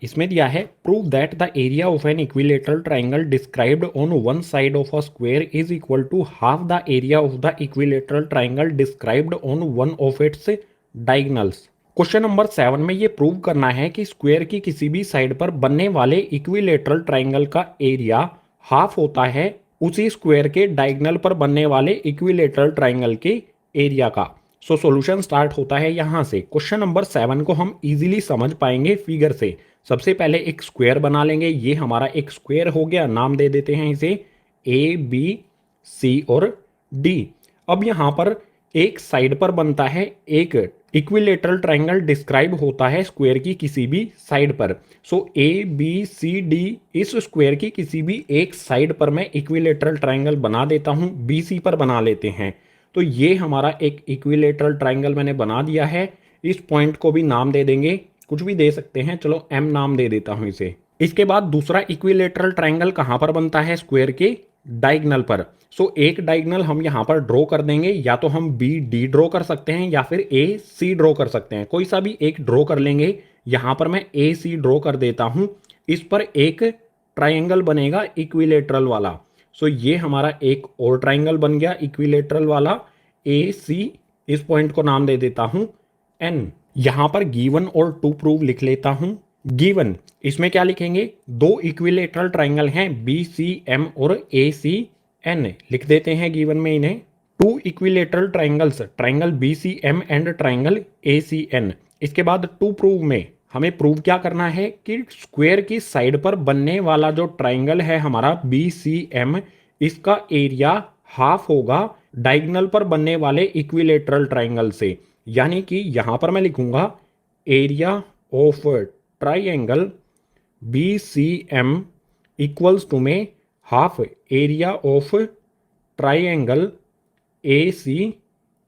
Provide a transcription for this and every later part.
इसमें दिया है prove that the area of an equilateral triangle described on one side of a square is equal to half the area of the equilateral triangle described on one of its diagonals. Question number 7 में ये prove करना है कि square की किसी भी side पर बनने वाले इक्विलेटरल ट्राइंगल का एरिया हाफ होता है उसी स्क्वायर के डायगोनल पर बनने वाले इक्विलेटरल ट्राइंगल के एरिया का। सो सॉल्यूशन स्टार्ट होता है यहाँ से। क्वेश्चन नंबर 7 को हम इजीली समझ पाएंगे फिगर से। सबसे पहले एक स्क्वायर बना लेंगे। ये हमारा एक स्क्वायर हो गया, नाम दे देते हैं इसे ए बी सी और डी। अब यहाँ पर एक साइड पर बनता है एक इक्विलेटरल ट्राइंगल डिस्क्राइब होता है स्क्वायर की किसी भी साइड पर। सो ए बी सी डी इस स्क्वायर की किसी भी एक साइड पर मैं इक्विलेटरल ट्राइंगल बना देता हूँ। बी सी पर बना लेते हैं। तो ये हमारा एक इक्विलेटरल ट्राइंगल मैंने बना दिया है। इस पॉइंट को भी नाम दे देंगे, कुछ भी दे सकते हैं, चलो एम नाम दे देता हूं इसे। इसके बाद दूसरा इक्विलेटरल ट्राइंगल कहां पर बनता है? स्क्वायर के डायगोनल पर। सो एक डायगोनल हम यहां पर ड्रॉ कर देंगे, या तो हम बी डी ड्रॉ कर सकते हैं या फिर ए सी ड्रॉ कर सकते हैं, कोई सा भी एक ड्रॉ कर लेंगे। यहां पर मैं ए सी ड्रॉ कर देता हूं। इस पर एक ट्राइंगल बनेगा इक्विलेटरल वाला। सो ये हमारा एक और ट्राइंगल बन गया इक्विलेटरल वाला ए सी। इस पॉइंट को नाम दे देता हूं एन। यहां पर गिवन और टू प्रूव लिख लेता हूं। गिवन इसमें क्या लिखेंगे? दो इक्विलेटरल ट्राइंगल हैं बी सी एम और ए सी एन, लिख देते हैं गिवन में इन्हें। Two equilateral triangles, triangle B C M and triangle A C N. इसके बाद टू प्रूव में हमें प्रूव क्या करना है कि स्क्वायर की साइड पर बनने वाला जो ट्राइंगल है हमारा बी सी एम, इसका एरिया हाफ होगा डायगोनल पर बनने वाले इक्विलेटरल ट्राइंगल से। यानी कि यहां पर मैं लिखूंगा area of triangle B C M equals to में half area of triangle A C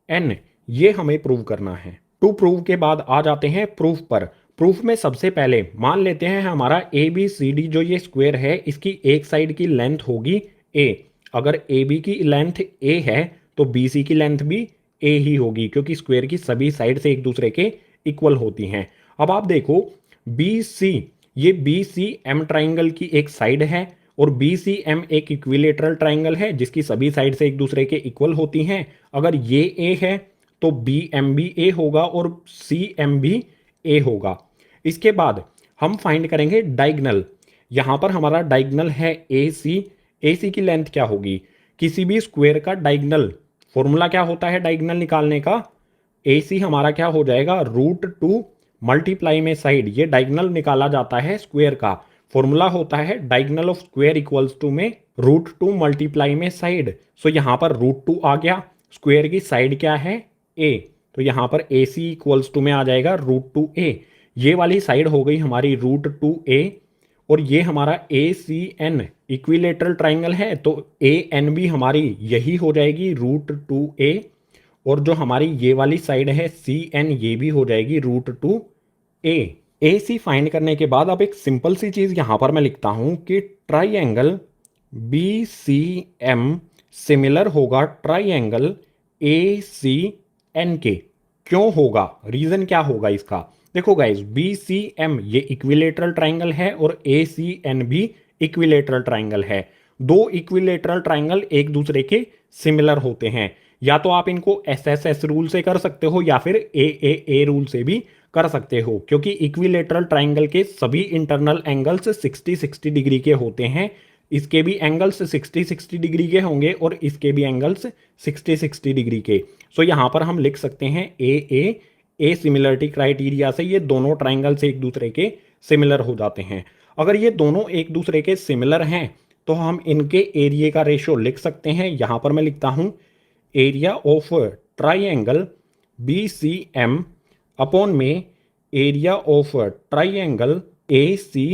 N. ये हमें प्रूव करना है। टू प्रूव के बाद आ जाते हैं प्रूफ पर। प्रूफ में सबसे पहले मान लेते हैं हमारा ए बी सी डी जो ये स्क्वायर है इसकी एक साइड की लेंथ होगी ए। अगर ए बी की लेंथ ए है तो बी सी की लेंथ भी ए ही होगी, क्योंकि स्क्वायर की सभी साइड से एक दूसरे के इक्वल होती हैं। अब आप देखो बी सी, ये बी सी एम ट्राइंगल की एक साइड है और बी सी एम एक इक्विलेटरल ट्राइंगल है जिसकी सभी साइड से एक दूसरे के इक्वल होती हैं। अगर ये ए है तो बी एम भी ए होगा और सी एम भी ए होगा। इसके बाद हम फाइंड करेंगे डायगोनल। यहां पर हमारा डायगोनल है ए सी। ए सी की लेंथ क्या होगी? किसी भी स्क्वायर का डायगोनल, फॉर्मूला क्या होता है डायगोनल निकालने का? ए सी हमारा क्या हो जाएगा? रूट टू मल्टीप्लाई में साइड। ये डायगोनल निकाला जाता है स्क्वायर का। फॉर्मूला होता है diagonal of square equals to में रूट टू मल्टीप्लाई में साइड। सो यहां पर रूट टू आ गया। स्क्वायर की साइड क्या है? ए। तो यहां पर ए सी इक्वल्स टू में आ जाएगा रूट टू ए। ये वाली साइड हो गई हमारी रूट टू ए और ये हमारा ए सी एन इक्विलेटरल ट्राइंगल है तो ए एन भी हमारी यही हो जाएगी रूट टू ए। और जो हमारी ये वाली साइड है सी एन, ये भी हो जाएगी रूट टू ए। ए सी फाइंड करने के बाद अब एक सिंपल सी चीज यहां पर मैं लिखता हूं कि triangle B C M similar होगा ट्राइंगल ए सी एन के। क्यों होगा? रीजन क्या होगा इसका? देखो गाइस, बी सी एम ये इक्विलेटरल ट्राइंगल है और ए सी एन भी इक्विलेटरल ट्राइंगल है। दो इक्विलेटरल ट्राइंगल एक दूसरे के सिमिलर होते हैं। या तो आप इनको एस एस एस रूल से कर सकते हो या फिर ए रूल से भी कर सकते हो, क्योंकि इक्विलेटरल ट्राइंगल के सभी इंटरनल एंगल्स 60-60 डिग्री के होते हैं। इसके भी एंगल्स 60-60 डिग्री के होंगे और इसके भी एंगल्स 60-60 डिग्री के। सो यहां पर हम लिख सकते हैं ए सिमिलरिटी क्राइटेरिया से ये दोनों ट्राइंगल से एक दूसरे के सिमिलर हो जाते हैं। अगर ये दोनों एक दूसरे के सिमिलर हैं तो हम इनके एरिया का रेशियो लिख सकते हैं। यहां पर मैं लिखता हूं area of triangle B C M upon में area of triangle A C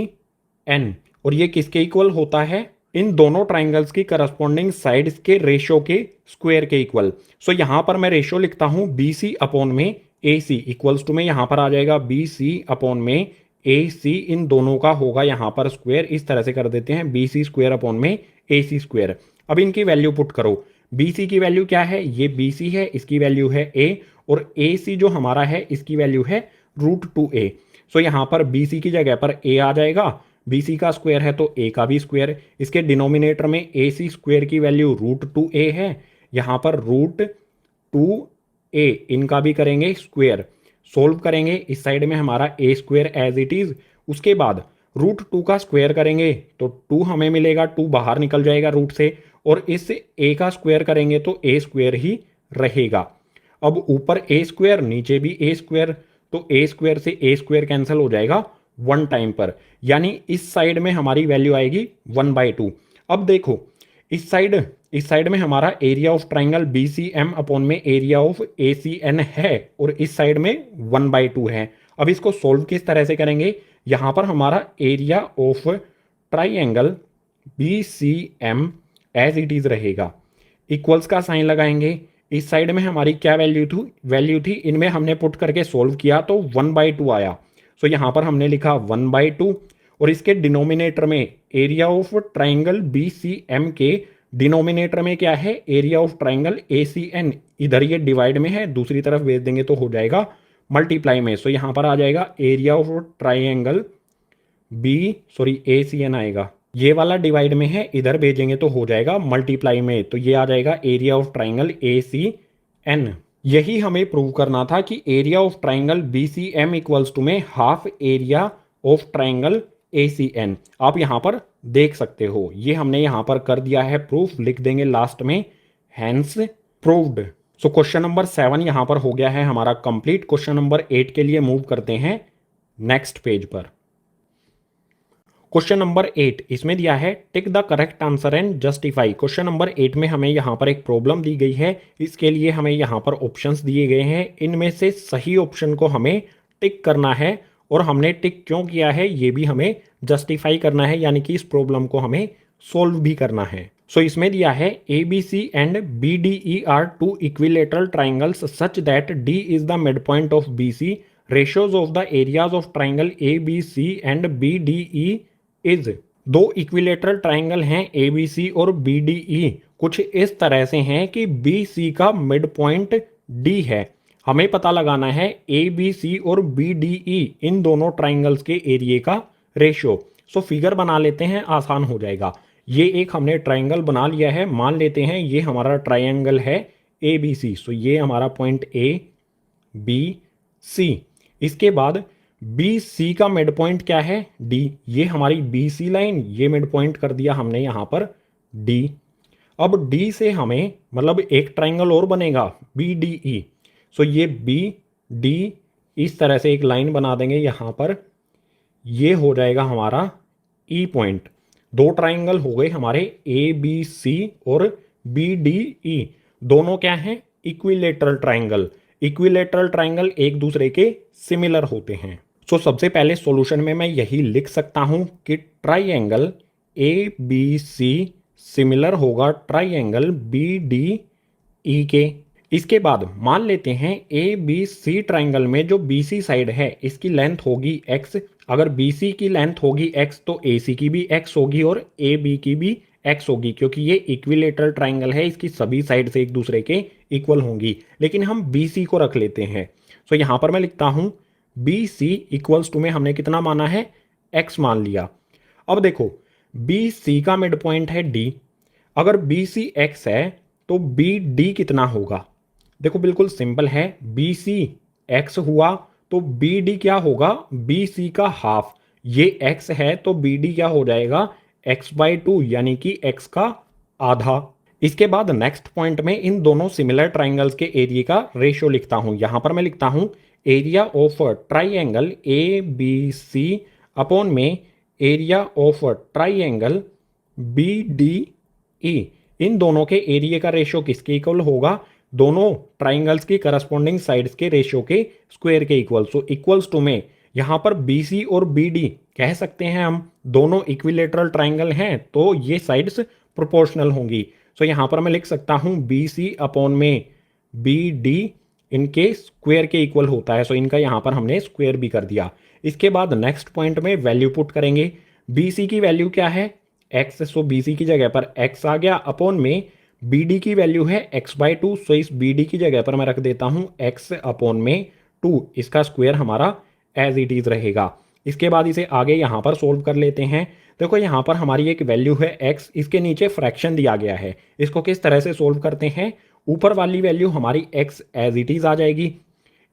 N. और ये किसके इक्वल होता है? इन दोनों ट्राइंगल्स की करस्पॉन्डिंग साइड्स के रेशियो के स्क्वायर के इक्वल। सो यहां पर मैं रेशियो लिखता हूं बी सी अपॉन में ए सी इक्वल्स टू में यहां पर आ जाएगा बी सी अपॉन में ए सी। इन दोनों का होगा यहां पर स्क्वायर। इस तरह से कर देते हैं बी सी स्क्वायर अपॉन में ए सी स्क्वायर। अब इनकी वैल्यू पुट करो। बी सी की वैल्यू क्या है? ये बी सी है, इसकी वैल्यू है ए, और ए सी जो हमारा है इसकी वैल्यू है रूट टू ए। सो यहाँ पर बी सी की जगह पर ए आ जाएगा, बी सी का स्क्वायर है तो ए का भी स्क्वायर, इसके डिनोमिनेटर में ए सी स्क्वायर की वैल्यू √2a है, यहाँ पर √2a इनका भी करेंगे स्क्वायर, सोल्व करेंगे, इस साइड में हमारा ए स्क्वायर एज इट इज, उसके बाद √2 का स्क्वायर करेंगे तो 2 हमें मिलेगा, 2 बाहर निकल जाएगा रूट से, और इस ए का स्क्वायर करेंगे तो ए स्क्वायर ही रहेगा। अब ऊपर ए स्क्वायर नीचे भी ए स्क्वायर, तो ए स्क्वायर से ए स्क्वायर कैंसिल हो जाएगा वन टाइम पर, यानी इस साइड में हमारी वैल्यू आएगी 1/2। अब देखो इस साइड में हमारा area of triangle B C M upon में area of A C N है, और इस साइड में 1/2 है। अब इसको सोल्व किस तरह से करेंगे, यहां पर हमारा area of triangle B C M as it is रहेगा, इक्वल्स का साइन लगाएंगे, इस साइड में हमारी क्या वैल्यू थी इनमें हमने पुट करके सोल्व किया तो 1/2 आया। सो यहाँ पर हमने लिखा 1/2, और इसके डिनोमिनेटर में area of triangle B C M के डिनोमिनेटर में क्या है, area of triangle A C N, इधर ये डिवाइड में है, दूसरी तरफ भेज देंगे तो हो जाएगा मल्टीप्लाई में। सो यहाँ पर आ जाएगा area of triangle A C N आएगा, ये वाला डिवाइड में है, इधर भेजेंगे तो हो जाएगा मल्टीप्लाई में, तो ये आ जाएगा area of triangle A C N. यही हमें प्रूव करना था कि area of triangle B C M equals to में half area of triangle A C N. आप यहाँ पर देख सकते हो, ये हमने यहाँ पर कर दिया है प्रूफ, लिख देंगे लास्ट में hence proved. So question number 7 यहाँ पर हो गया है हमारा कंप्लीट। क्वेश्चन नंबर 8 के लिए मूव करते हैं नेक्स्ट पेज पर। क्वेश्चन नंबर 8 इसमें दिया है tick the correct answer and justify. Question number 8 में हमें यहाँ पर एक प्रॉब्लम दी गई है, इसके लिए हमें यहाँ पर ऑप्शंस दिए गए हैं, इनमें से सही ऑप्शन को हमें टिक करना है, और हमने टिक क्यों किया है ये भी हमें जस्टिफाई करना है, यानी कि इस प्रॉब्लम को हमें सोल्व भी करना है। सो इसमें दिया है A B C and B D E are two equilateral triangles such that D is the mid point of B C, ratios of the areas of triangle A B C and B D E is. दो equilateral triangle हैं A B सी और B D ई, कुछ इस तरह से हैं कि B C का मिड पॉइंट डी है। हमें पता लगाना है ए बी सी और बी डी ई इन दोनों ट्राइंगल्स के एरिया का रेशियो। सो फिगर बना लेते हैं, आसान हो जाएगा। ये एक हमने ट्राइंगल बना लिया है, मान लेते हैं ये हमारा ट्राइंगल है ए बी सी। सो ये हमारा पॉइंट ए बी सी, इसके बाद बी सी का मिड पॉइंट क्या है डी, ये हमारी बी सी लाइन, ये मिड पॉइंट कर दिया हमने यहाँ पर डी। अब डी से हमें मतलब एक ट्राइंगल और बनेगा बी डी ई। सो ये बी डी इस तरह से एक लाइन बना देंगे यहाँ पर, ये हो जाएगा हमारा ई पॉइंट। दो ट्राइंगल हो गए हमारे ए बी सी और बी डी ई, दोनों क्या हैं इक्विलेटरल ट्राइंगल। इक्विलेटरल ट्राइंगल एक दूसरे के सिमिलर होते हैं। सो सबसे पहले सॉल्यूशन में मैं यही लिख सकता हूं कि triangle A B C similar होगा ट्राइंगल बी डी ई के। इसके बाद मान लेते हैं ए बी सी ट्राइंगल में जो बी सी साइड है इसकी लेंथ होगी x। अगर बी सी की लेंथ होगी x तो ए सी की भी x होगी और ए बी की भी x होगी, क्योंकि ये इक्विलेटरल ट्राइंगल है, इसकी सभी साइड से एक दूसरे के इक्वल होंगी। लेकिन हम बी सी को रख लेते हैं। सो यहाँ पर मैं लिखता हूँ बी सी इक्वल्स टू में हमने कितना माना है x मान लिया। अब देखो बी सी का मिड पॉइंट है d, अगर बी सी x है तो बी डी कितना होगा। देखो बिल्कुल सिंपल है, बी सी x हुआ तो बी डी क्या होगा बी सी का हाफ, ये x है तो बी डी क्या हो जाएगा x/2 यानी कि x का आधा। इसके बाद नेक्स्ट पॉइंट में इन दोनों सिमिलर ट्राइंगल्स के एरिया का रेशियो लिखता हूं। यहां पर मैं लिखता हूं area of triangle A B C upon में area of triangle B D E. इन दोनों के एरिया का रेशियो किसके इक्वल होगा, दोनों ट्राइंगल्स की करस्पॉन्डिंग साइड्स के रेशियो के स्क्वायर के इक्वल। सो इक्वल्स टू में यहाँ पर बी सी और बी डी कह सकते हैं हम दोनों इक्विलेटरल ट्राइंगल हैं तो ये साइड्स प्रोपोर्शनल होंगी। सो यहाँ पर मैं लिख सकता हूँ बी सी अपॉन में बी डी इनके स्क्वायर के इक्वल होता है। सो इनका यहाँ पर हमने स्क्वायर भी कर दिया। इसके बाद नेक्स्ट पॉइंट में वैल्यू पुट करेंगे। बी सी की वैल्यू क्या है x, सो बी सी की जगह पर x आ गया, अपॉन में बी डी की वैल्यू है x/2। सो इस बी डी की जगह पर मैं रख देता हूँ x अपॉन में 2, इसका स्क्वायर हमारा एज इट इज़ रहेगा। इसके बाद इसे आगे यहाँ पर सोल्व कर लेते हैं। देखो यहाँ पर हमारी एक वैल्यू है x, इसके नीचे फ्रैक्शन दिया गया है। इसको किस तरह से सोल्व करते हैं, ऊपर वाली वैल्यू हमारी x एज इट इज़ आ जाएगी,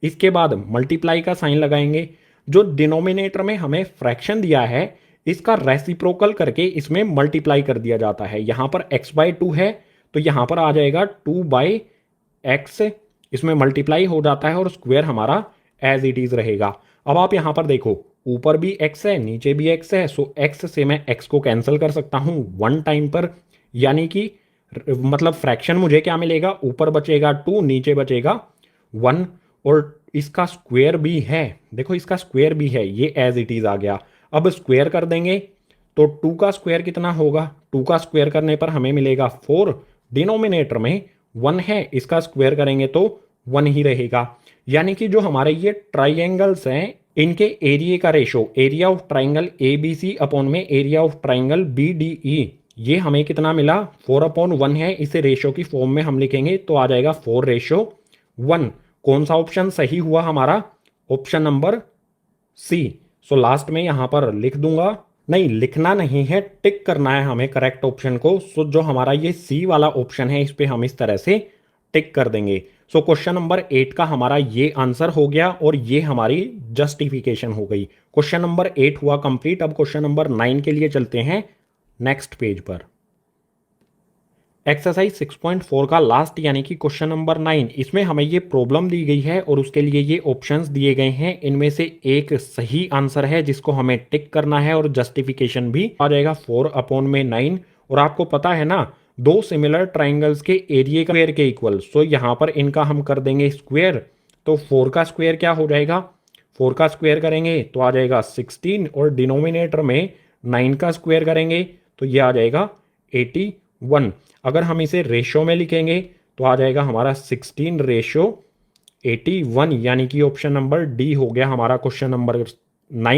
इसके बाद मल्टीप्लाई का साइन लगाएंगे। जो डिनोमिनेटर में हमें फ्रैक्शन दिया है इसका रेसिप्रोकल करके इसमें मल्टीप्लाई कर दिया जाता है। यहाँ पर x/2 है तो यहाँ पर आ जाएगा 2/x, इसमें मल्टीप्लाई हो जाता है और स्क्वायर हमारा एज इट इज़ रहेगा। अब आप यहाँ पर देखो ऊपर भी x है नीचे भी x है, सो x से मैं x को कैंसिल कर सकता हूँ वन टाइम पर, यानी कि मतलब फ्रैक्शन मुझे क्या मिलेगा, ऊपर बचेगा 2 नीचे बचेगा 1, और इसका स्क्वायर भी है, देखो इसका स्क्वायर भी है, ये एज इट इज़ आ गया। अब स्क्वायर कर देंगे तो 2 का स्क्वायर कितना होगा, 2 का स्क्वायर करने पर हमें मिलेगा 4, डिनोमिनेटर में 1 है, इसका स्क्वायर करेंगे तो 1 ही रहेगा। यानी कि जो हमारे ये ट्राइंगल्स हैं इनके एरिया का ratio, area of triangle A B C upon में area of triangle B D E, ये हमें कितना मिला 4/1 है। इसे रेशो की फॉर्म में हम लिखेंगे तो आ जाएगा 4:1। कौन सा ऑप्शन सही हुआ हमारा, option number C. So last में यहां पर लिख दूंगा, नहीं लिखना नहीं है, टिक करना है हमें करेक्ट ऑप्शन को। सो जो हमारा ये सी वाला ऑप्शन है इस पे हम इस तरह से टिक कर देंगे। सो क्वेश्चन नंबर 8 का हमारा ये आंसर हो गया और ये हमारी जस्टिफिकेशन हो गई। क्वेश्चन नंबर 8 हुआ कंप्लीट। अब क्वेश्चन नंबर 9 के लिए चलते हैं नेक्स्ट पेज पर। एक्सरसाइज 6.4 का लास्ट यानी कि क्वेश्चन नंबर 9, इसमें हमें ये प्रॉब्लम दी गई है और उसके लिए ये ऑप्शंस दिए गए हैं। इनमें से एक सही आंसर है जिसको हमें टिक करना है और जस्टिफिकेशन भी आ जाएगा 4/9। और आपको पता है ना, दो सिमिलर ट्राइंगल्स के एरिया स्क्वायर के इक्वल, सो यहाँ पर इनका हम कर देंगे स्क्वायर। तो 4 का स्क्वायर क्या हो जाएगा, 4 का स्क्वायर करेंगे तो आ जाएगा 16, और डिनोमिनेटर में 9 का स्क्वायर करेंगे तो ये आ जाएगा 81। अगर हम इसे रेशो में लिखेंगे तो आ जाएगा हमारा 16:81, यानी कि ऑप्शन नंबर डी हो गया हमारा क्वेश्चन नंबर 9।